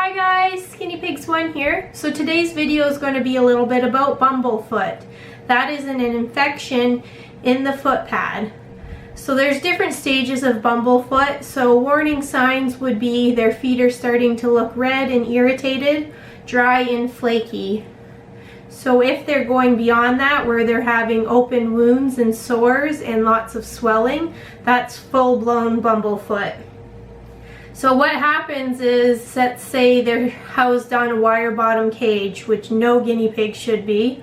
Hi guys, Guinea Pigs 1 here. So today's video is going to be a little bit about Bumblefoot. That is an infection in the foot pad. So there's different stages of Bumblefoot. So warning signs would be their feet are starting to look red and irritated, dry and flaky. So if they're going beyond that, where they're having open wounds and sores and lots of swelling, that's full-blown Bumblefoot. So what happens is, let's say they're housed on a wire bottom cage, which no guinea pig should be.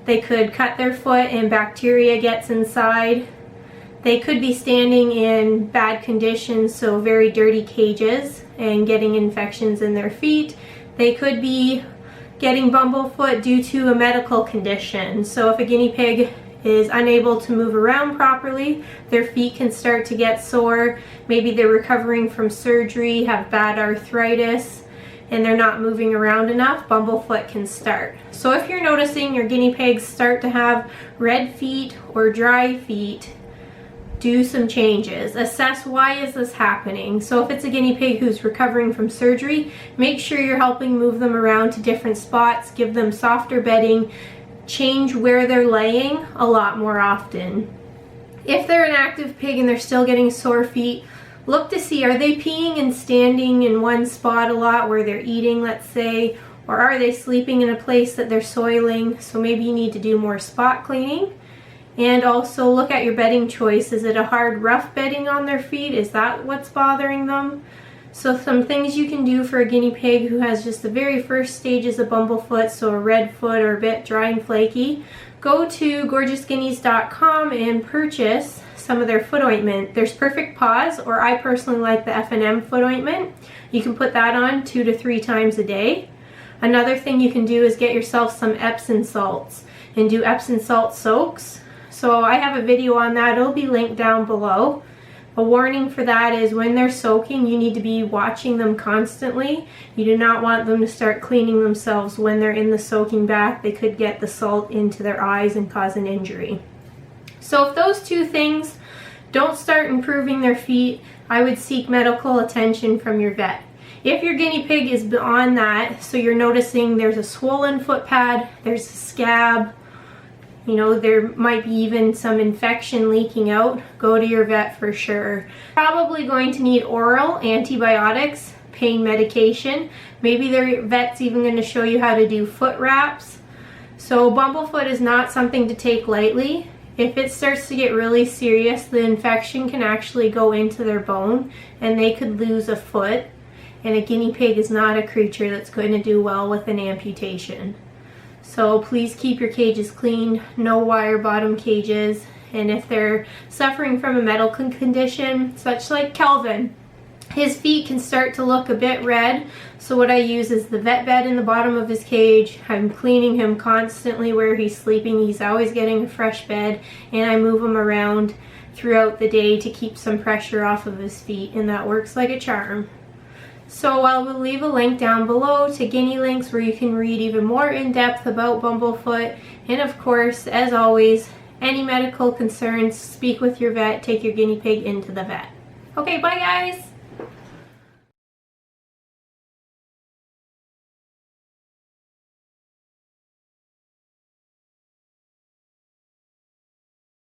They could cut their foot and bacteria gets inside. They could be standing in bad conditions, so very dirty cages, and getting infections in their feet. They could be getting Bumblefoot due to a medical condition. So if a guinea pig is unable to move around properly, their feet can start to get sore. Maybe they're recovering from surgery, have bad arthritis, and they're not moving around enough, Bumblefoot can start. So if you're noticing your guinea pigs start to have red feet or dry feet, do some changes. Assess why is this happening. So if it's a guinea pig who's recovering from surgery, make sure you're helping move them around to different spots, give them softer bedding, change where they're laying a lot more often. If they're an active pig and they're still getting sore feet, look to see, are they peeing and standing in one spot a lot where they're eating, let's say, or are they sleeping in a place that they're soiling? So maybe you need to do more spot cleaning. And also look at your bedding choice. Is it a hard, rough bedding on their feet? Is that what's bothering them? So some things you can do for a guinea pig who has just the very first stages of Bumblefoot, so a red foot or a bit dry and flaky, go to gorgeousguineas.com and purchase some of their foot ointment. There's Perfect Paws, or I personally like the F&M foot ointment. You can put that on 2 to 3 times a day. Another thing you can do is get yourself some Epsom salts and do Epsom salt soaks. So I have a video on that, it'll be linked down below. A warning for that is when they're soaking, you need to be watching them constantly. You do not want them to start cleaning themselves when they're in the soaking bath. They could get the salt into their eyes and cause an injury. So if those two things don't start improving their feet, I would seek medical attention from your vet. If your guinea pig is beyond that, so you're noticing there's a swollen foot pad, there's a scab, you know, there might be even some infection leaking out, go to your vet for sure. Probably going to need oral antibiotics, pain medication. Maybe their vet's even going to show you how to do foot wraps. So Bumblefoot is not something to take lightly. If it starts to get really serious, the infection can actually go into their bone and they could lose a foot. And a guinea pig is not a creature that's going to do well with an amputation. So please keep your cages clean, no wire bottom cages, and if they're suffering from a medical condition, such like Kelvin, his feet can start to look a bit red. So what I use is the vet bed in the bottom of his cage. I'm cleaning him constantly where he's sleeping. He's always getting a fresh bed, and I move him around throughout the day to keep some pressure off of his feet, and that works like a charm. So I will leave a link down below to Guinea links where you can read even more in depth about Bumblefoot. And of course, as always, any medical concerns, speak with your vet, take your guinea pig into the vet. Okay, bye guys!